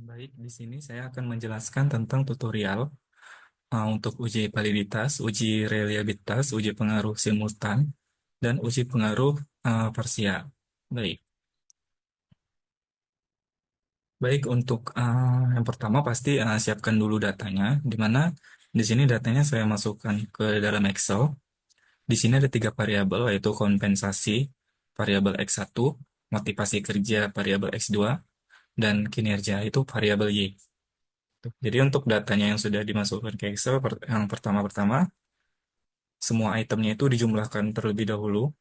Baik, di sini saya akan menjelaskan tentang tutorial untuk uji validitas, uji reliabilitas, uji pengaruh simultan, dan uji pengaruh parsial. Baik, baik untuk yang pertama pasti siapkan dulu datanya, di mana di sini datanya saya masukkan ke dalam Excel. Di sini ada tiga variabel, yaitu kompensasi, variabel X1, motivasi kerja, variabel X2, dan kinerja, itu variabel Y. Jadi untuk datanya yang sudah dimasukkan ke Excel, yang pertama-pertama, semua itemnya itu dijumlahkan terlebih dahulu.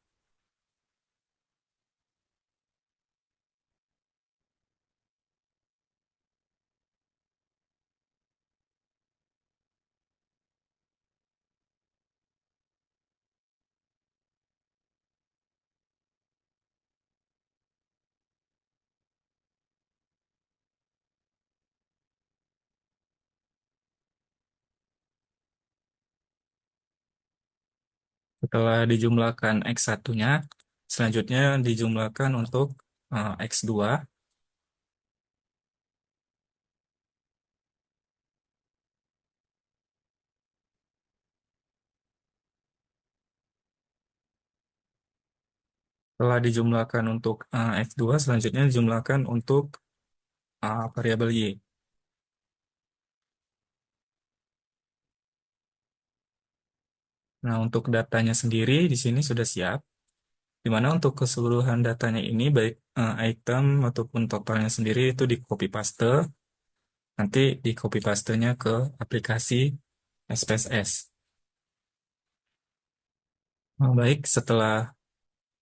Setelah dijumlahkan X1-nya, selanjutnya dijumlahkan untuk X2. Setelah dijumlahkan untuk X2, selanjutnya dijumlahkan untuk variabel Y. Nah, untuk datanya sendiri di sini sudah siap, di mana untuk keseluruhan datanya ini, baik item ataupun totalnya sendiri itu di copy paste, nanti di copy paste-nya ke aplikasi SPSS. Nah, baik, setelah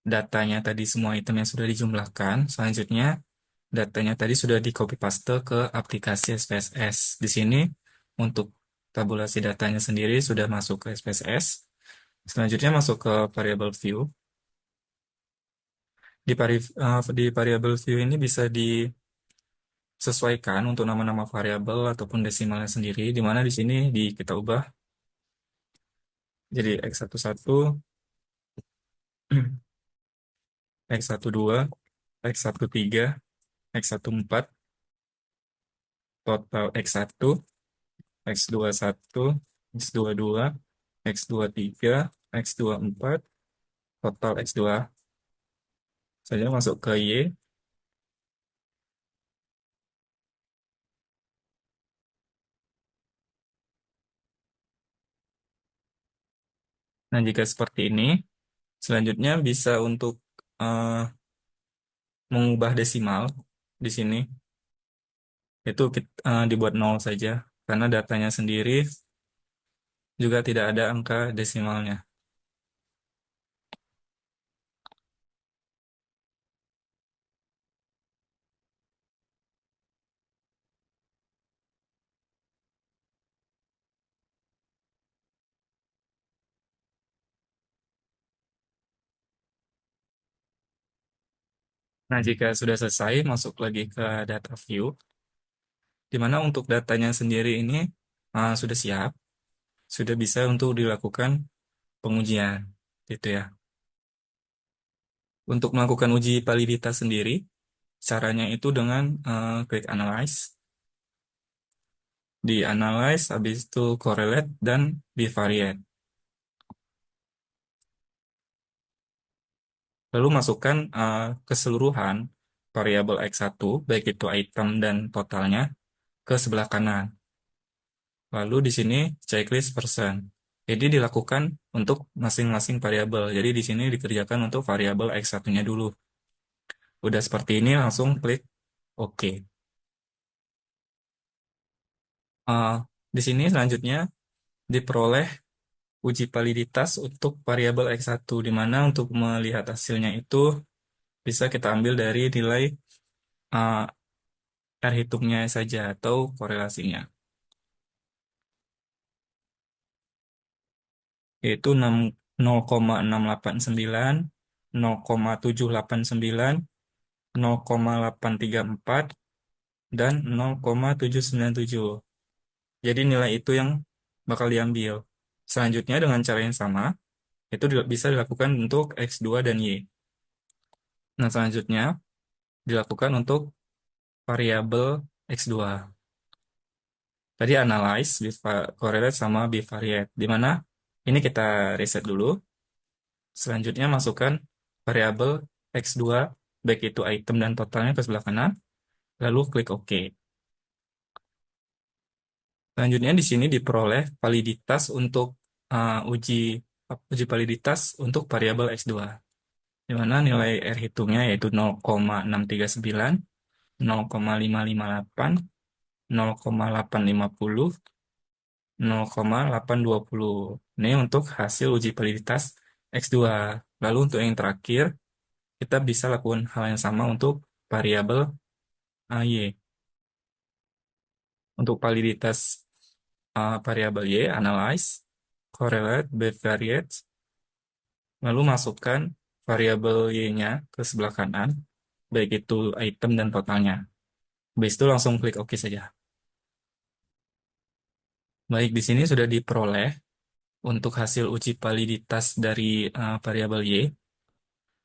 datanya tadi semua item yang sudah dijumlahkan, selanjutnya datanya tadi sudah di copy paste ke aplikasi SPSS. Di sini untuk tabulasi datanya sendiri sudah masuk ke SPSS. Selanjutnya masuk ke variable view. Di variable view ini bisa disesuaikan untuk nama-nama variabel ataupun desimalnya sendiri, di mana di sini kita ubah jadi X11, X12, X13, X14, total X1, X21, X22, X23, X24, total X2. Saya masuk ke Y. Nah, jika seperti ini, selanjutnya bisa untuk eh, mengubah desimal di sini. Itu dibuat nol saja, karena datanya sendiri juga tidak ada angka desimalnya. Nah, jika sudah selesai, masuk lagi ke data view, di mana untuk datanya sendiri ini sudah siap, sudah bisa untuk dilakukan pengujian, gitu ya. Untuk melakukan uji validitas sendiri, caranya itu dengan klik analyze, di analyze, habis itu correlate, dan bivariate. Lalu masukkan keseluruhan variabel X1, baik itu item dan totalnya, ke sebelah kanan. Lalu di sini checklist percent. Jadi dilakukan untuk masing-masing variabel. Jadi di sini dikerjakan untuk variabel X1-nya dulu. Udah seperti ini langsung klik OK. Uh, di sini selanjutnya diperoleh uji validitas untuk variabel X1, di mana untuk melihat hasilnya itu bisa kita ambil dari nilai uh, R hitungnya saja atau korelasinya, yaitu 0,689, 0,789, 0,834, dan 0,797. Jadi nilai itu yang bakal diambil. Selanjutnya dengan cara yang sama, itu bisa dilakukan untuk X2 dan Y. Nah, selanjutnya dilakukan untuk variabel X2. Tadi analyze, correlate, sama bivariate. Di mana ini kita reset dulu. Selanjutnya masukkan variabel X2, baik itu item dan totalnya ke sebelah kanan, lalu klik OK. Selanjutnya di sini diperoleh validitas untuk uji uji validitas untuk variabel X2, di mana nilai R hitungnya yaitu 0,639, 0,558, 0,850, 0,820. Ini untuk hasil uji validitas X2. Lalu untuk yang terakhir, kita bisa lakukan hal yang sama untuk variabel Y. Untuk validitas variabel Y, analyze, correlate, bivariate, lalu masukkan variabel Y-nya ke sebelah kanan, baik itu item dan totalnya. Habis itu langsung klik OK saja. Baik, di sini sudah diperoleh untuk hasil uji validitas dari variabel Y,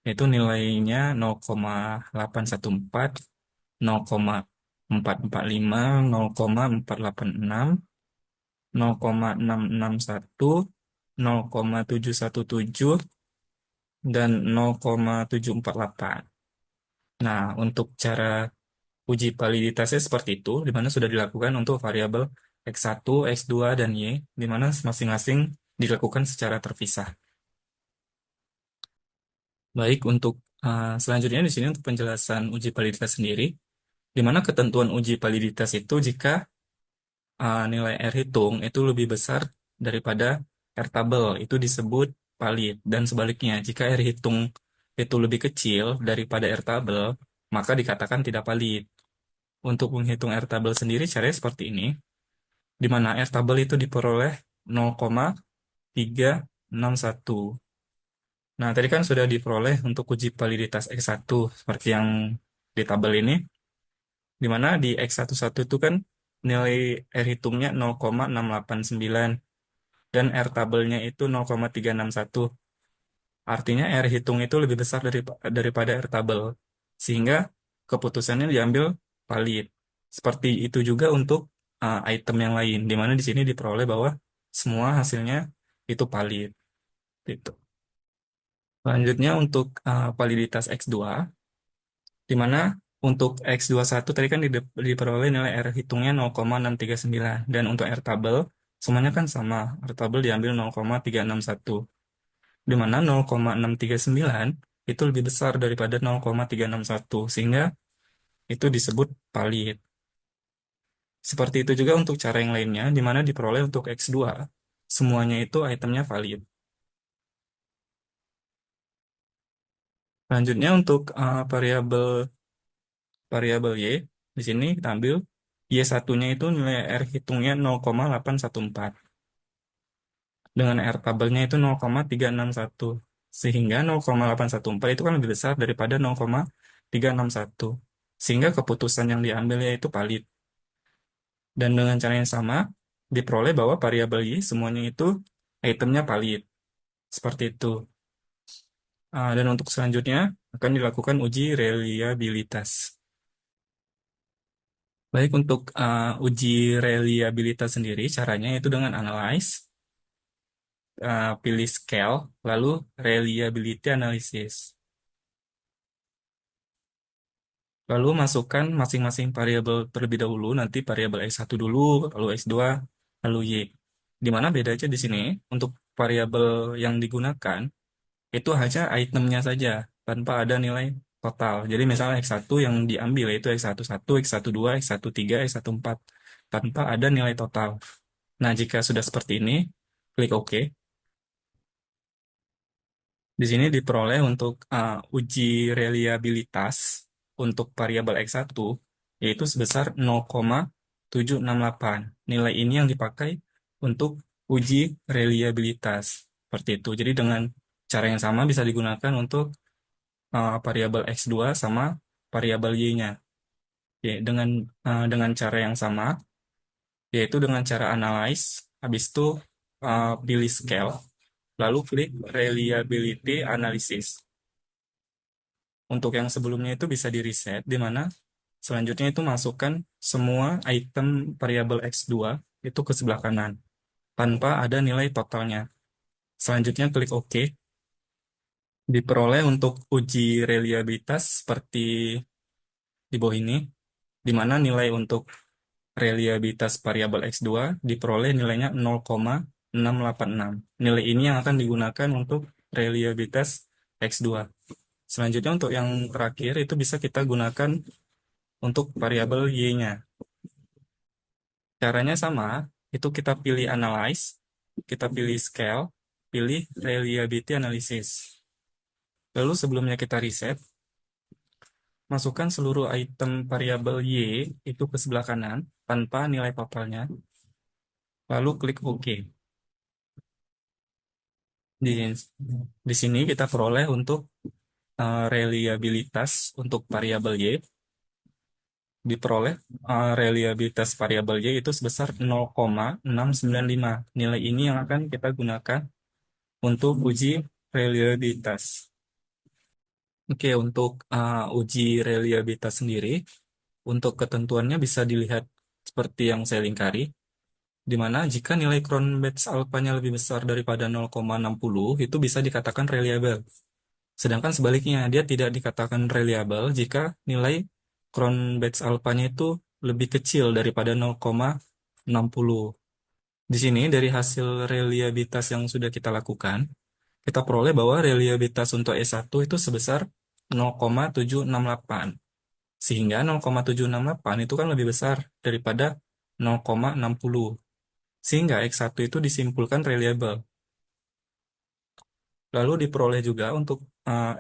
yaitu nilainya 0,814, 0,445, 0,486, 0,661, 0,717, dan 0,748. Nah, untuk cara uji validitasnya seperti itu, di mana sudah dilakukan untuk variabel X1, X2, dan Y, di mana masing-masing dilakukan secara terpisah. Baik, untuk selanjutnya di sini untuk penjelasan uji validitas sendiri, di mana ketentuan uji validitas itu jika nilai R hitung itu lebih besar daripada R tabel, itu disebut valid. Dan sebaliknya, jika R hitung itu lebih kecil daripada R tabel, maka dikatakan tidak valid. Untuk menghitung R tabel sendiri caranya seperti ini, di mana R tabel itu diperoleh 0,361. Nah, tadi kan sudah diperoleh untuk uji validitas X1 seperti yang di tabel ini, di mana di X11 itu kan nilai R hitungnya 0,689 dan R tabelnya itu 0,361. Artinya R hitung itu lebih besar daripada R tabel, sehingga keputusannya diambil valid. Seperti itu juga untuk item yang lain, di mana di sini diperoleh bahwa semua hasilnya itu valid. Gitu. Selanjutnya untuk validitas X2, di mana untuk X21 tadi kan diperoleh nilai R hitungnya 0,639 dan untuk R tabel semuanya kan sama. R tabel diambil 0,361, di mana 0,639 itu lebih besar daripada 0,361 sehingga itu disebut valid. Seperti itu juga untuk cara yang lainnya, di mana diperoleh untuk X2 semuanya itu itemnya valid. Selanjutnya untuk variabel variabel Y, di sini kita ambil Y1-nya itu nilai R hitungnya 0,814 dengan R tabelnya itu 0,361, sehingga 0,814 itu kan lebih besar daripada 0,361, sehingga keputusan yang diambil yaitu valid. Dan dengan cara yang sama diperoleh bahwa variabel Y semuanya itu itemnya valid seperti itu. Dan untuk selanjutnya akan dilakukan uji reliabilitas. Baik, untuk uji reliabilitas sendiri, caranya itu dengan analyze, pilih scale, lalu reliability analysis. Lalu masukkan masing-masing variabel terlebih dahulu, nanti variabel X1 dulu, lalu X2, lalu Y. Di mana beda aja di sini, untuk variabel yang digunakan, itu hanya itemnya saja, tanpa ada nilai total. Jadi misalnya X1 yang diambil yaitu X11, X12, X13, X14, tanpa ada nilai total. Nah, jika sudah seperti ini, klik OK. Di sini diperoleh untuk uji reliabilitas untuk variabel X1 yaitu sebesar 0,768. Nilai ini yang dipakai untuk uji reliabilitas. Seperti itu. Jadi dengan cara yang sama bisa digunakan untuk variabel X2 sama variabel Y-nya. Ya, dengan cara yang sama, yaitu dengan cara analyze, habis itu pilih scale, lalu klik reliability analysis. Untuk yang sebelumnya itu bisa di reset, di mana Selanjutnya itu masukkan semua item variabel X2 itu ke sebelah kanan tanpa ada nilai totalnya. Selanjutnya klik OK. Diperoleh untuk uji reliabilitas seperti di bawah ini, di mana nilai untuk reliabilitas variabel X2 diperoleh nilainya 0,686. Nilai ini yang akan digunakan untuk reliabilitas X2. Selanjutnya untuk yang terakhir itu bisa kita gunakan untuk variabel Y-nya. Caranya sama, itu kita pilih analyze, kita pilih scale, pilih reliability analysis. Lalu sebelumnya kita reset, masukkan seluruh item variabel Y itu ke sebelah kanan tanpa nilai totalnya, lalu klik OK. Di, di sini kita peroleh untuk reliabilitas untuk variabel Y, diperoleh reliabilitas variabel Y itu sebesar 0,695. Nilai ini yang akan kita gunakan untuk uji reliabilitas. Oke, untuk uji reliabilitas sendiri, untuk ketentuannya bisa dilihat seperti yang saya lingkari, di mana jika nilai Cronbach's alpha-nya lebih besar daripada 0,60, itu bisa dikatakan reliable. Sedangkan sebaliknya, dia tidak dikatakan reliable jika nilai Cronbach's alpha-nya itu lebih kecil daripada 0,60. Di sini, dari hasil reliabilitas yang sudah kita lakukan, kita peroleh bahwa reliabilitas untuk S1 itu sebesar 0,768. Sehingga 0,768 itu kan lebih besar daripada 0,60. Sehingga X1 itu disimpulkan reliable. Lalu diperoleh juga untuk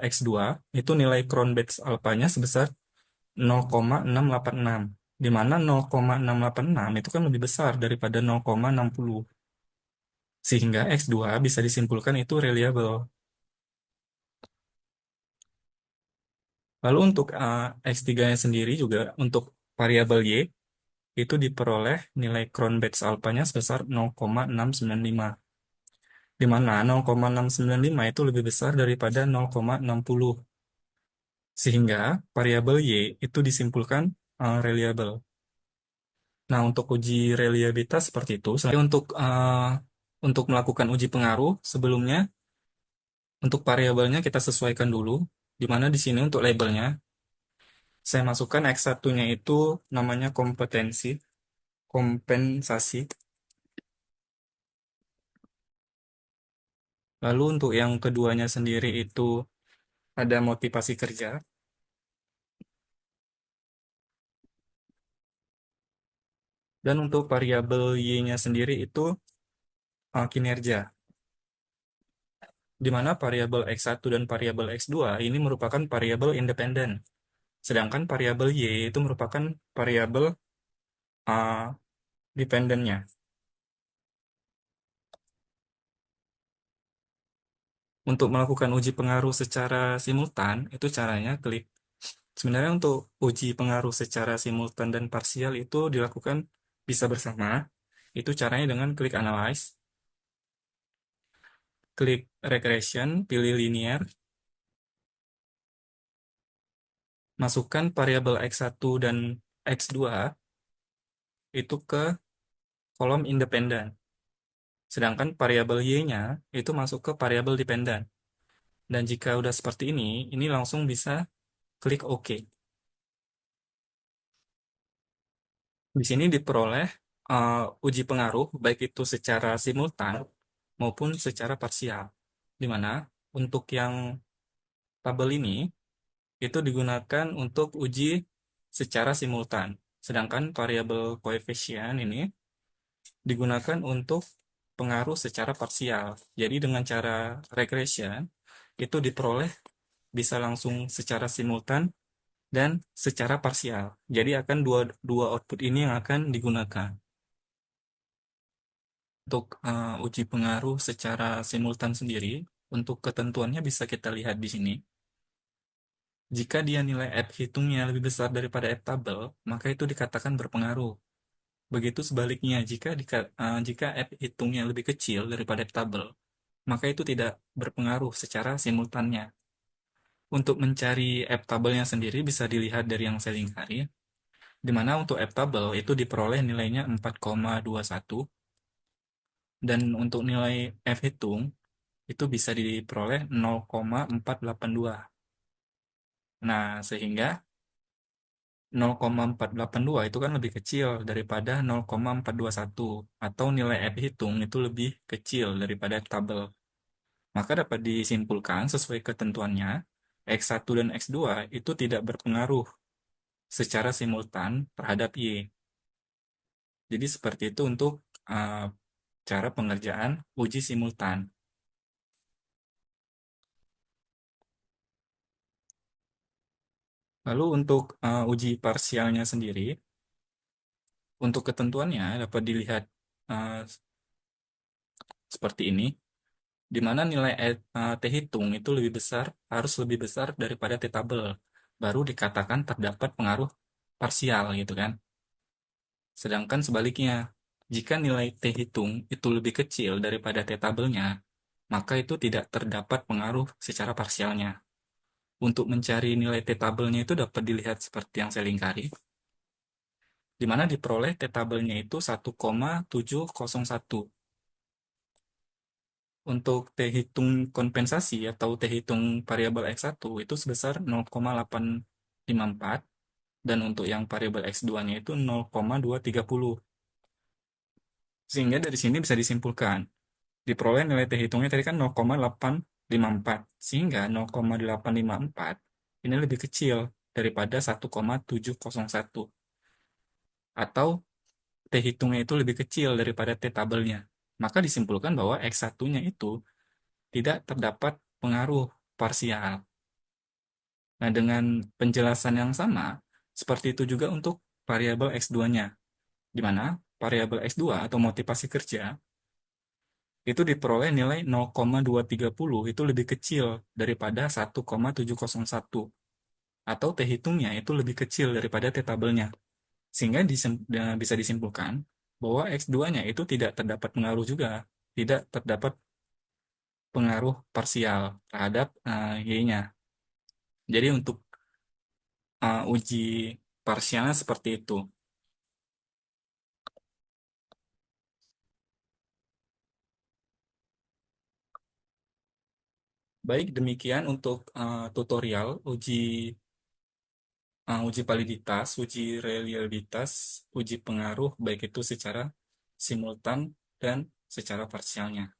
X2, itu nilai Cronbach's alpha-nya sebesar 0,686. Di mana 0,686 itu kan lebih besar daripada 0,60. Sehingga X2 bisa disimpulkan itu reliable. Lalu untuk X3-nya sendiri juga untuk variabel Y itu diperoleh nilai Cronbach's alpha-nya sebesar 0,695. Di mana 0,695 itu lebih besar daripada 0,60. Sehingga variabel Y itu disimpulkan reliable. Nah, untuk uji reliabilitas seperti itu. Untuk melakukan uji pengaruh, sebelumnya untuk variabelnya kita sesuaikan dulu, di mana di sini untuk labelnya, saya masukkan X1-nya itu namanya kompensasi. Lalu untuk yang keduanya sendiri itu ada motivasi kerja. Dan untuk variabel Y-nya sendiri itu kinerja. Di mana variabel X1 dan variabel X2 ini merupakan variabel independen. Sedangkan variabel Y itu merupakan variabel dependennya. Untuk melakukan uji pengaruh secara simultan, itu caranya klik. Sebenarnya untuk uji pengaruh secara simultan dan parsial itu dilakukan bisa bersama. Itu caranya dengan klik Analyze, klik Regression, pilih Linear, masukkan variabel X1 dan X2 itu ke kolom independen. Sedangkan variabel Y-nya itu masuk ke variabel dependen. Dan jika udah seperti ini langsung bisa klik OK. Di sini diperoleh uji pengaruh, baik itu secara simultan maupun secara parsial. Di mana untuk yang tabel ini, itu digunakan untuk uji secara simultan. Sedangkan variabel koefisien ini digunakan untuk pengaruh secara parsial. Jadi dengan cara regression, itu diperoleh bisa langsung secara simultan dan secara parsial. Jadi akan dua output ini yang akan digunakan. Untuk uji pengaruh secara simultan sendiri, untuk ketentuannya bisa kita lihat di sini. Jika dia nilai F hitungnya lebih besar daripada F tabel, maka itu dikatakan berpengaruh. Begitu sebaliknya, jika F hitungnya lebih kecil daripada F tabel, maka itu tidak berpengaruh secara simultannya. Untuk mencari F tabelnya sendiri bisa dilihat dari yang saya lingkari. di mana untuk F-table itu diperoleh nilainya 4,21 dan untuk nilai F-hitung itu bisa diperoleh 0,482. Nah, sehingga 0,482 itu kan lebih kecil daripada 0,421 atau nilai F-hitung itu lebih kecil daripada F-table. Maka dapat disimpulkan sesuai ketentuannya, X1 dan X2 itu tidak berpengaruh secara simultan terhadap Y. Jadi seperti itu untuk uh, cara pengerjaan uji simultan. Lalu untuk uji parsialnya sendiri, untuk ketentuannya dapat dilihat uh, seperti ini, di mana nilai T hitung itu lebih besar, harus lebih besar daripada T tabel. Baru dikatakan terdapat pengaruh parsial gitu kan. Sedangkan sebaliknya, jika nilai T hitung itu lebih kecil daripada T tabelnya, maka itu tidak terdapat pengaruh secara parsialnya. Untuk mencari nilai T tabelnya itu dapat dilihat seperti yang saya lingkari, di mana diperoleh T tabelnya itu 1,701. Untuk T hitung kompensasi atau T hitung variabel X1 itu sebesar 0,854 dan untuk yang variabel X2-nya itu 0,230. Sehingga dari sini bisa disimpulkan, diperoleh nilai T hitungnya tadi kan 0,854, sehingga 0,854 ini lebih kecil daripada 1,701 atau T hitungnya itu lebih kecil daripada T tabelnya. Maka disimpulkan bahwa X1-nya itu tidak terdapat pengaruh parsial. Nah, dengan penjelasan yang sama, seperti itu juga untuk variabel X2-nya, di mana variabel X2 atau motivasi kerja itu diperoleh nilai 0,230 itu lebih kecil daripada 1,701 atau T hitungnya itu lebih kecil daripada T tabelnya. Sehingga bisa disimpulkan bahwa X2-nya itu tidak terdapat pengaruh juga, tidak terdapat pengaruh parsial terhadap Y-nya. Jadi untuk uji parsialnya seperti itu. Baik, demikian untuk tutorial uji validitas, uji reliabilitas, uji pengaruh, baik itu secara simultan dan secara parsialnya.